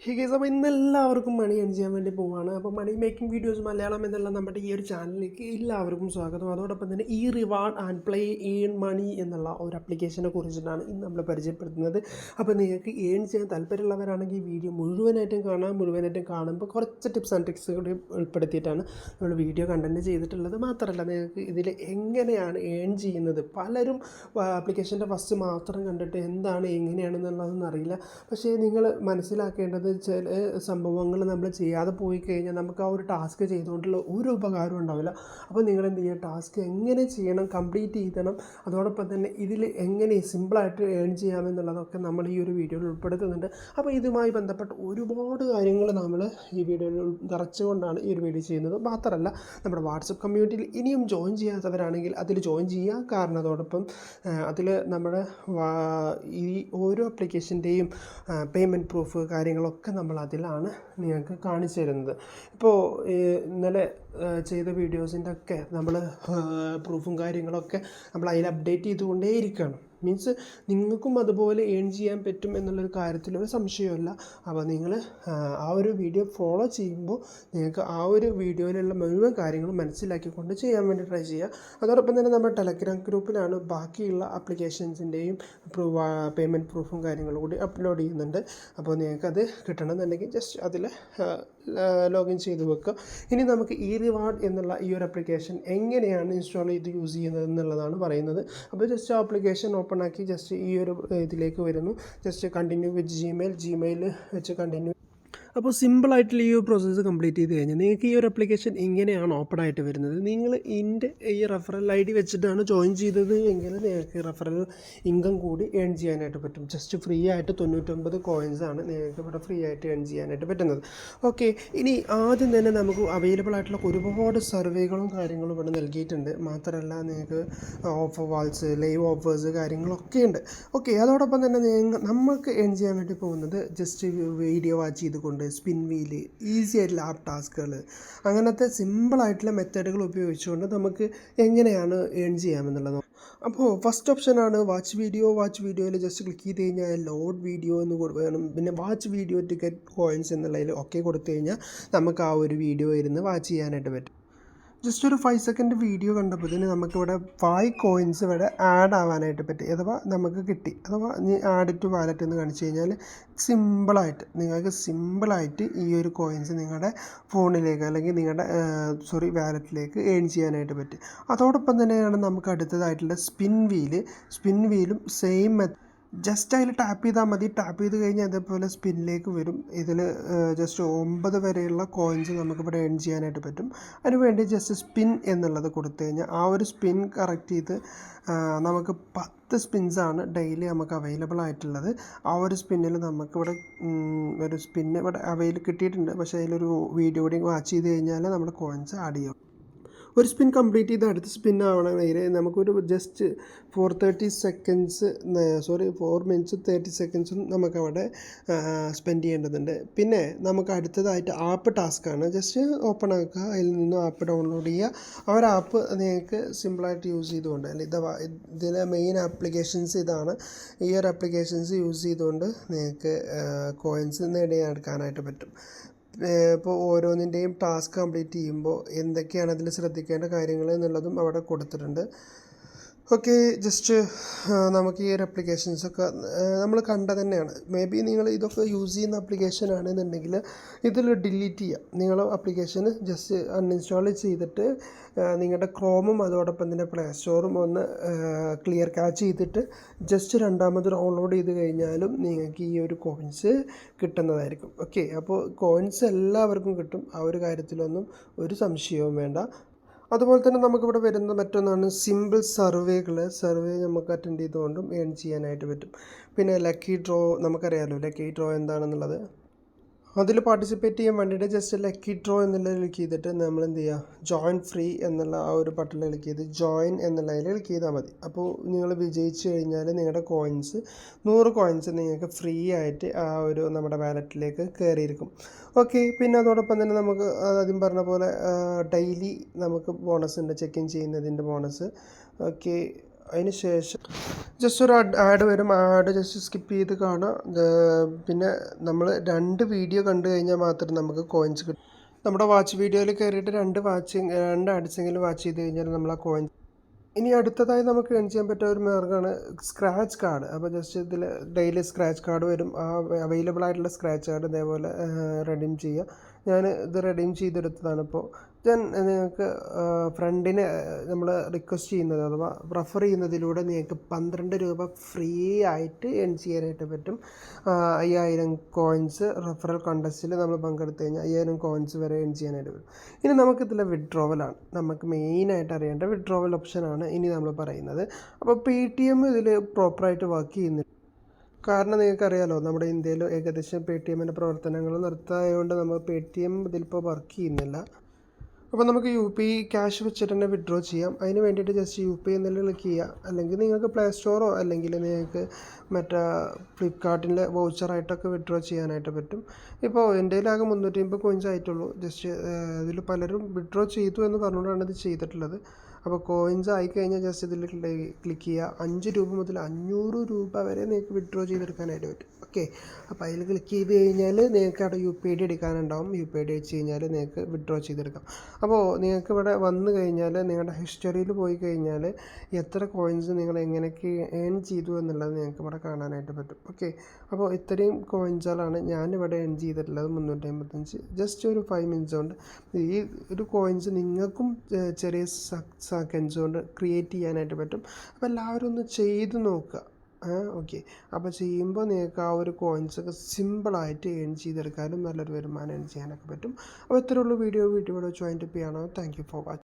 Hey guys, അപ്പോൾ ഇന്നെല്ലാവർക്കും മണി earn ചെയ്യാൻ വേണ്ടി പോവുകയാണ്. അപ്പോൾ മണി മേക്കിംഗ് വീഡിയോസ് മലയാളം എന്നുള്ള നമ്മുടെ ഈ ഒരു ചാനലിലേക്ക് എല്ലാവർക്കും സ്വാഗതം. അതോടൊപ്പം തന്നെ ഈ reward and play earn money എന്നുള്ള ഒരു ആപ്ലിക്കേഷനെ കുറിച്ചിട്ടാണ് ഇന്ന് നമ്മൾ പരിചയപ്പെടുത്തുന്നത്. അപ്പോൾ നിങ്ങൾക്ക് ഏൺ ചെയ്യാൻ താല്പര്യമുള്ളവരാണെങ്കിൽ ഈ വീഡിയോ മുഴുവനായിട്ടും കാണുമ്പോൾ കുറച്ച് ടിപ്സ് ആൻഡ് ട്രിക്സ് കൂടി ഉൾപ്പെടുത്തിയിട്ടാണ് നമ്മൾ വീഡിയോ കണ്ടൻറ്റ് ചെയ്തിട്ടുള്ളത്. മാത്രമല്ല, നിങ്ങൾക്ക് ഇതിൽ എങ്ങനെയാണ് ഏൺ ചെയ്യുന്നത്, പലരും ആപ്ലിക്കേഷൻ്റെ ഫസ്റ്റ് മാത്രം കണ്ടിട്ട് എന്താണ് എങ്ങനെയാണെന്നുള്ളതൊന്നും അറിയില്ല. പക്ഷേ നിങ്ങൾ മനസ്സിലാക്കേണ്ടത് ചില സംഭവങ്ങൾ നമ്മൾ ചെയ്യാതെ പോയി കഴിഞ്ഞാൽ നമുക്ക് ആ ഒരു ടാസ്ക് ചെയ്തുകൊണ്ടുള്ള ഒരു ഉപകാരം ഉണ്ടാവില്ല. അപ്പോൾ നിങ്ങൾ എന്ത് ചെയ്യുക, ടാസ്ക് എങ്ങനെ ചെയ്യണം, കംപ്ലീറ്റ് ചെയ്യണം, അതോടൊപ്പം തന്നെ ഇതിൽ എങ്ങനെ സിമ്പിളായിട്ട് ഏൺ ചെയ്യാമെന്നുള്ളതൊക്കെ നമ്മൾ ഈ ഒരു വീഡിയോയിൽ ഉൾപ്പെടുത്തുന്നുണ്ട്. അപ്പോൾ ഇതുമായി ബന്ധപ്പെട്ട ഒരുപാട് കാര്യങ്ങൾ നമ്മൾ ഈ വീഡിയോയിൽ നിറച്ചുകൊണ്ടാണ് ഈ ഒരു വീഡിയോ ചെയ്യുന്നത്. മാത്രമല്ല, നമ്മുടെ വാട്സപ്പ് കമ്മ്യൂണിറ്റിയിൽ ഇനിയും ജോയിൻ ചെയ്യാത്തവരാണെങ്കിൽ അതിൽ ജോയിൻ ചെയ്യുക. കാരണം അതോടൊപ്പം അതിൽ നമ്മുടെ ഈ ഓരോ ആപ്ലിക്കേഷൻ്റെയും പേയ്മെൻറ്റ് പ്രൂഫ് കാര്യങ്ങളൊക്കെ നമ്മൾ അതിലാണ് നിങ്ങൾക്ക് കാണിച്ചു തരുന്നത്. ഇപ്പോൾ ഇന്നലെ ചെയ്ത വീഡിയോസിൻ്റെ ഒക്കെ നമ്മൾ പ്രൂഫും കാര്യങ്ങളൊക്കെ നമ്മൾ അതിൽ അപ്ഡേറ്റ് ചെയ്തുകൊണ്ടേയിരിക്കുകയാണ്. മീൻസ് നിങ്ങൾക്കും അതുപോലെ ഏൺ ചെയ്യാൻ പറ്റും എന്നുള്ളൊരു കാര്യത്തിൽ ഒരു സംശയമില്ല. അപ്പോൾ നിങ്ങൾ ആ ഒരു വീഡിയോ ഫോളോ ചെയ്യുമ്പോൾ നിങ്ങൾക്ക് ആ ഒരു വീഡിയോയിലുള്ള മുഴുവൻ കാര്യങ്ങളും മനസ്സിലാക്കിക്കൊണ്ട് ചെയ്യാൻ വേണ്ടി ട്രൈ ചെയ്യുക. അതോടൊപ്പം തന്നെ നമ്മുടെ ടെലഗ്രാം ഗ്രൂപ്പിലാണ് ബാക്കിയുള്ള ആപ്ലിക്കേഷൻസിൻ്റെയും പേയ്മെൻറ്റ് പ്രൂഫും കാര്യങ്ങളും കൂടി അപ്ലോഡ് ചെയ്യുന്നുണ്ട്. അപ്പോൾ നിങ്ങൾക്കത് കിട്ടണമെന്നുണ്ടെങ്കിൽ ജസ്റ്റ് അതിൽ ലോഗിൻ ചെയ്ത് വെക്കുക. ഇനി നമുക്ക് ഈ റിവാർഡ് എന്നുള്ള ഈ ഒരു ആപ്ലിക്കേഷൻ എങ്ങനെയാണ് ഇൻസ്റ്റാൾ ചെയ്ത് യൂസ് ചെയ്യുന്നത് എന്നുള്ളതാണ് പറയുന്നത്. അപ്പോൾ ജസ്റ്റ് ആപ്ലിക്കേഷൻ ഓപ്പൺ ആക്കി ജസ്റ്റ് ഈ ഒരു ഇതിലേക്ക് വരുന്നു. ജസ്റ്റ് കണ്ടിന്യൂ വിത്ത് ജിമെയിൽ വെച്ച് കണ്ടിന്യൂ. അപ്പോൾ സിമ്പിളായിട്ടുള്ള ഈ ഒരു പ്രോസസ്സ് കംപ്ലീറ്റ് ചെയ്ത് കഴിഞ്ഞാൽ നിങ്ങൾക്ക് ഈ ഒരു ആപ്ലിക്കേഷൻ ഇങ്ങനെയാണ് ഓപ്പൺ ആയിട്ട് വരുന്നത്. നിങ്ങൾ ഈ റെഫറൽ ID വെച്ചിട്ടാണ് ജോയിൻ ചെയ്തത് എങ്കിൽ നിങ്ങൾക്ക് റെഫറൽ ഇൻകം കൂടി ഏൺ ചെയ്യാനായിട്ട് പറ്റും. ജസ്റ്റ് ഫ്രീ ആയിട്ട് 99 കോയിൻസാണ് നിങ്ങൾക്ക് ഇവിടെ ഫ്രീ ആയിട്ട് ഏൺ ചെയ്യാനായിട്ട് പറ്റുന്നത്. ഓക്കെ, ഇനി ആദ്യം തന്നെ നമുക്ക് അവൈലബിൾ ആയിട്ടുള്ള ഒരുപാട് സർവേകളും കാര്യങ്ങളും ഇവിടെ നൽകിയിട്ടുണ്ട്. മാത്രമല്ല, നിങ്ങൾക്ക് ഓഫർ വാൾസ്, ലൈവ് ഓഫേഴ്സ് കാര്യങ്ങളൊക്കെ ഉണ്ട്. ഓക്കെ, അതോടൊപ്പം തന്നെ നമുക്ക് ഏൺ ചെയ്യാൻ വേണ്ടി പോകുന്നത് ജസ്റ്റ് വീഡിയോ വാച്ച് ചെയ്തുകൊണ്ട് സ്പിൻ വീല്, ഈസി ആയിട്ടുള്ള ആപ്പ് ടാസ്കുകൾ, അങ്ങനത്തെ സിമ്പിളായിട്ടുള്ള മെത്തേഡുകൾ ഉപയോഗിച്ചുകൊണ്ട് നമുക്ക് എങ്ങനെയാണ് ഏൺ ചെയ്യാമെന്നുള്ളത്. അപ്പോൾ ഫസ്റ്റ് ഓപ്ഷനാണ് വാച്ച് വീഡിയോയിൽ ജസ്റ്റ് ക്ലിക്ക് ചെയ്ത് കഴിഞ്ഞാൽ ലോഡ് വീഡിയോ എന്ന് വേണം. പിന്നെ watch video to get coins എന്നുള്ളതിൽ ഒക്കെ കൊടുത്തു കഴിഞ്ഞാൽ നമുക്ക് ആ ഒരു വീഡിയോ ഇരുന്ന് വാച്ച് ചെയ്യാനായിട്ട് പറ്റും. ജസ്റ്റ് ഒരു 5 സെക്കൻഡ് വീഡിയോ കണ്ടപ്പോഴത്തേന് നമുക്കിവിടെ 5 കോയിൻസ് ഇവിടെ ആഡ് ആവാനായിട്ട് പറ്റി, അഥവാ നമുക്ക് കിട്ടി. അഥവാ ആഡ് ടു വാലറ്റ് എന്ന് കാണിച്ചു കഴിഞ്ഞാൽ നിങ്ങൾക്ക് സിമ്പിളായിട്ട് ഈ ഒരു കോയിൻസ് നിങ്ങളുടെ ഫോണിലേക്ക് അല്ലെങ്കിൽ നിങ്ങളുടെ വാലറ്റിലേക്ക് ഏൺ ചെയ്യാനായിട്ട് പറ്റും. അതോടൊപ്പം തന്നെയാണ് നമുക്ക് അടുത്തതായിട്ടുള്ള സ്പിൻ വീലും സെയിം ജസ്റ്റ് അതിൽ ടാപ്പ് ചെയ്താൽ മതി. ടാപ്പ് ചെയ്ത് കഴിഞ്ഞാൽ അതേപോലെ സ്പിന്നിലേക്ക് വരും. ഇതിൽ ജസ്റ്റ് 9 വരെയുള്ള കോയിൻസ് നമുക്കിവിടെ ഏൺ ചെയ്യാനായിട്ട് പറ്റും. അതിനുവേണ്ടി ജസ്റ്റ് സ്പിൻ എന്നുള്ളത് കൊടുത്തു കഴിഞ്ഞാൽ ആ ഒരു സ്പിൻ കറക്റ്റ് ചെയ്ത് നമുക്ക് 10 സ്പിൻസാണ് ഡെയിലി നമുക്ക് അവൈലബിൾ ആയിട്ടുള്ളത്. ആ ഒരു സ്പിന്നിൽ നമുക്കിവിടെ ഒരു സ്പിന്ന് ഇവിടെ കിട്ടിയിട്ടുണ്ട്. പക്ഷേ അതിലൊരു വീഡിയോ കൂടി വാച്ച് ചെയ്ത് കഴിഞ്ഞാൽ നമ്മുടെ കോയിൻസ് ആഡ് ചെയ്യും. ഒരു സ്പിൻ കംപ്ലീറ്റ് ചെയ്ത് അടുത്ത സ്പിൻ ആവണമെങ്കിൽ നമുക്കൊരു ജസ്റ്റ് 4 മിനിറ്റ്സ് 30 സെക്കൻഡ്സും നമുക്കവിടെ സ്പെൻഡ് ചെയ്യേണ്ടതുണ്ട്. പിന്നെ നമുക്ക് അടുത്തതായിട്ട് ആപ്പ് ടാസ്ക്കാണ്. ജസ്റ്റ് ഓപ്പൺ ആക്കുക, അതിൽ നിന്ന് ആപ്പ് ഡൗൺലോഡ് ചെയ്യുക. ആ ഒരു ആപ്പ് നിങ്ങൾക്ക് സിമ്പിളായിട്ട് യൂസ് ചെയ്തുകൊണ്ട് ഇതിലെ മെയിൻ ആപ്ലിക്കേഷൻസ് ഇതാണ്. ഈ ഒരു ആപ്ലിക്കേഷൻസ് യൂസ് ചെയ്തുകൊണ്ട് നിങ്ങൾക്ക് കോയിൻസ് നേടിയെടുക്കാനായിട്ട് പറ്റും. ഇപ്പോൾ ഓരോന്നിൻ്റെയും ടാസ്ക് കംപ്ലീറ്റ് ചെയ്യുമ്പോൾ എന്തൊക്കെയാണ് അതിൽ ശ്രദ്ധിക്കേണ്ട കാര്യങ്ങൾ എന്നുള്ളതും അവിടെ കൊടുത്തിട്ടുണ്ട്. ഓക്കെ, ജസ്റ്റ് നമുക്ക് ഈ ഒരു ആപ്ലിക്കേഷൻസൊക്കെ നമ്മൾ കണ്ട തന്നെയാണ്. മേ ബി നിങ്ങൾ ഇതൊക്കെ യൂസ് ചെയ്യുന്ന ആപ്ലിക്കേഷൻ ആണെന്നുണ്ടെങ്കിൽ ഇതിൽ ഡിലീറ്റ് ചെയ്യാം. നിങ്ങൾ ആപ്ലിക്കേഷന് ജസ്റ്റ് അൺഇൻസ്റ്റാൾ ചെയ്തിട്ട് നിങ്ങളുടെ ക്രോമും അതോടൊപ്പം തന്നെ പ്ലേ സ്റ്റോറും ഒന്ന് ക്ലിയർ ക്യാച്ച് ചെയ്തിട്ട് ജസ്റ്റ് രണ്ടാമത് ഡൗൺലോഡ് ചെയ്ത് കഴിഞ്ഞാലും നിങ്ങൾക്ക് ഈ ഒരു കോയിൻസ് കിട്ടുന്നതായിരിക്കും. ഓക്കെ, അപ്പോൾ കോയിൻസ് എല്ലാവർക്കും കിട്ടും. ആ ഒരു കാര്യത്തിലൊന്നും ഒരു സംശയവും വേണ്ട. അതുപോലെ തന്നെ നമുക്കിവിടെ വരുന്ന മറ്റൊന്നാണ് സിമ്പിൾ സർവേ നമുക്ക് അറ്റൻഡ് ചെയ്തുകൊണ്ടും ഏൺ ചെയ്യാനായിട്ട് പറ്റും. പിന്നെ ലക്കി ഡ്രോ, നമുക്കറിയാമല്ലോ ലക്കി ഡ്രോ എന്താണെന്നുള്ളത്. അതിൽ പാർട്ടിസിപ്പേറ്റ് ചെയ്യാൻ വേണ്ടിയിട്ട് ജസ്റ്റ് ലക്കി ഡ്രോ എന്നുള്ളത് ക്ലിക്ക് ചെയ്തിട്ട് നമ്മൾ എന്ത് ചെയ്യുക, ജോയിൻ ഫ്രീ എന്നുള്ള ആ ഒരു ബട്ടണിൽ ക്ലിക്ക് ചെയ്ത് ജോയിൻ എന്നുള്ളതിൽ ക്ലിക്ക് ചെയ്താൽ മതി. അപ്പോൾ നിങ്ങൾ വിജയിച്ചു കഴിഞ്ഞാൽ നിങ്ങളുടെ 100 കോയിൻസ് നിങ്ങൾക്ക് ഫ്രീ ആയിട്ട് ആ ഒരു നമ്മുടെ വാലറ്റിലേക്ക് കയറിയിരിക്കും. ഓക്കെ, പിന്നെ അതോടൊപ്പം തന്നെ നമുക്ക് ആദ്യം പറഞ്ഞ പോലെ ഡെയിലി നമുക്ക് ബോണസ് ഉണ്ട്, ചെക്ക് ഇൻ ചെയ്യുന്നതിൻ്റെ ബോണസ്. ഓക്കെ, അതിന് ശേഷം ജസ്റ്റ് ഒരു ആഡ് വരും, ആഡ് ജസ്റ്റ് സ്കിപ്പ് ചെയ്ത് കാണാം. പിന്നെ നമ്മൾ 2 വീഡിയോ കണ്ടു കഴിഞ്ഞാൽ മാത്രമേ നമുക്ക് കോയിൻസ് കിട്ടും. നമ്മുടെ വാച്ച് വീഡിയോയിൽ കയറിയിട്ട് 2 ആഡ്സെങ്കിലും വാച്ച് ചെയ്ത് കഴിഞ്ഞാൽ നമ്മൾ ആ കോയിൻ. ഇനി അടുത്തതായി നമുക്ക് ഏൺ ചെയ്യാൻ പറ്റിയ ഒരു മാർഗ്ഗമാണ് സ്ക്രാച്ച് കാർഡ്. അപ്പോൾ ജസ്റ്റ് ഇതിൽ ഡെയിലി സ്ക്രാച്ച് കാർഡ് വരും. ആ അവൈലബിൾ ആയിട്ടുള്ള സ്ക്രാച്ച് കാർഡ് ഇതേപോലെ റെഡീം ചെയ്യുക. ഞാൻ ഇത് റെഡീം ചെയ്തെടുത്തതാണ്. ഇപ്പോൾ ഞാൻ നിങ്ങൾക്ക് ഫ്രണ്ടിനെ നമ്മൾ റിക്വസ്റ്റ് ചെയ്യുന്നത് അഥവാ റെഫർ ചെയ്യുന്നതിലൂടെ നിങ്ങൾക്ക് 12 രൂപ ഫ്രീ ആയിട്ട് ഏൺ ചെയ്യാനായിട്ട് പറ്റും. 5000 കോയിൻസ് റെഫറൽ കോൺടെസ്റ്റിൽ നമ്മൾ പങ്കെടുത്തു കഴിഞ്ഞാൽ 5000 കോയിൻസ് വരെ ഏൺ ചെയ്യാനായിട്ട് പറ്റും. ഇനി നമുക്കിതിലെ വിഡ്രോവലാണ് നമുക്ക് മെയിനായിട്ട് അറിയേണ്ട വിഡ്രോവൽ ഓപ്ഷനാണ് ഇനി നമ്മൾ പറയുന്നത്. അപ്പോൾ PTM ഇതിൽ പ്രോപ്പറായിട്ട് വർക്ക് ചെയ്യുന്നില്ല. കാരണം നിങ്ങൾക്കറിയാലോ, നമ്മുടെ ഇന്ത്യയിൽ ഏകദേശം PTMൻ്റെ പ്രവർത്തനങ്ങൾ നിർത്തായതുകൊണ്ട് നമ്മൾ PTM ഇതിലിപ്പോൾ വർക്ക് ചെയ്യുന്നില്ല. അപ്പോൾ നമുക്ക് UPI ക്യാഷ് വെച്ചിട്ട് തന്നെ വിഡ്രോ ചെയ്യാം. അതിന് വേണ്ടിയിട്ട് ജസ്റ്റ് UPI എന്നുള്ളത് ക്ലിക്ക് ചെയ്യുക. അല്ലെങ്കിൽ നിങ്ങൾക്ക് പ്ലേ സ്റ്റോറോ അല്ലെങ്കിൽ നിങ്ങൾക്ക് മറ്റേ ഫ്ലിപ്കാർട്ടിൻ്റെ വൗച്ചറായിട്ടൊക്കെ വിഡ്രോ ചെയ്യാനായിട്ട് പറ്റും. ഇപ്പോൾ എൻ്റെ കയ്യിലാകെ 350 കോയിൻസ് ആയിട്ടുള്ളൂ. ജസ്റ്റ് ഇതിൽ പലരും വിഡ്രോ ചെയ്തു എന്ന് പറഞ്ഞുകൊണ്ടാണ് ഇത് ചെയ്തിട്ടുള്ളത്. അപ്പോൾ കോയിൻസ് ആയിക്കഴിഞ്ഞാൽ ജസ്റ്റ് ഇതിൽ ക്ലിക്ക് ചെയ്യുക. 5 രൂപ മുതൽ 500 രൂപ വരെ നിങ്ങൾക്ക് വിഡ്രോ ചെയ്തെടുക്കാനായിട്ട് പറ്റും. ഓക്കെ, അപ്പോൾ അതിൽ ക്ലിക്ക് ചെയ്ത് കഴിഞ്ഞാൽ നിങ്ങൾക്ക് അവിടെ UPI എടുക്കാനുണ്ടാവും. UPI വെച്ച് കഴിഞ്ഞാൽ നിങ്ങൾക്ക് വിഡ്രോ ചെയ്തെടുക്കാം. അപ്പോൾ നിങ്ങൾക്ക് ഇവിടെ വന്നു കഴിഞ്ഞാൽ നിങ്ങളുടെ ഹിസ്റ്ററിയിൽ പോയി കഴിഞ്ഞാൽ എത്ര കോയിൻസ് നിങ്ങൾ എങ്ങനെയൊക്കെ ഏൺ ചെയ്തു എന്നുള്ളത് നിങ്ങൾക്ക് ഇവിടെ കാണാനായിട്ട് പറ്റും. ഓക്കെ, അപ്പോൾ ഇത്രയും കോയിൻസുകളാണ് ഞാനിവിടെ ഏൺ ചെയ്തിട്ടുള്ളത്, 355. ജസ്റ്റ് ഒരു 5 മിനിറ്റ്സ് കൊണ്ട് ഈ ഒരു കോയിൻസ് നിങ്ങൾക്കും ചെറിയ സെക്കൻഡ്സ് കൊണ്ട് ക്രിയേറ്റ് ചെയ്യാനായിട്ട് പറ്റും. അപ്പോൾ എല്ലാവരും ഒന്ന് ചെയ്ത് നോക്കുക. ഓക്കെ, അപ്പോൾ ചെയ്യുമ്പോൾ നിങ്ങൾക്ക് ആ ഒരു കോയിൻസൊക്കെ സിമ്പിളായിട്ട് ഏൺ ചെയ്തെടുക്കാനും നല്ലൊരു വരുമാനം ഏൺ ചെയ്യാനൊക്കെ പറ്റും. അപ്പോൾ ഇത്രയുള്ള വീഡിയോ ഇവിടെ വെച്ച് വൈൻഡപ്പ് ചെയ്യണം. Thank you for watching.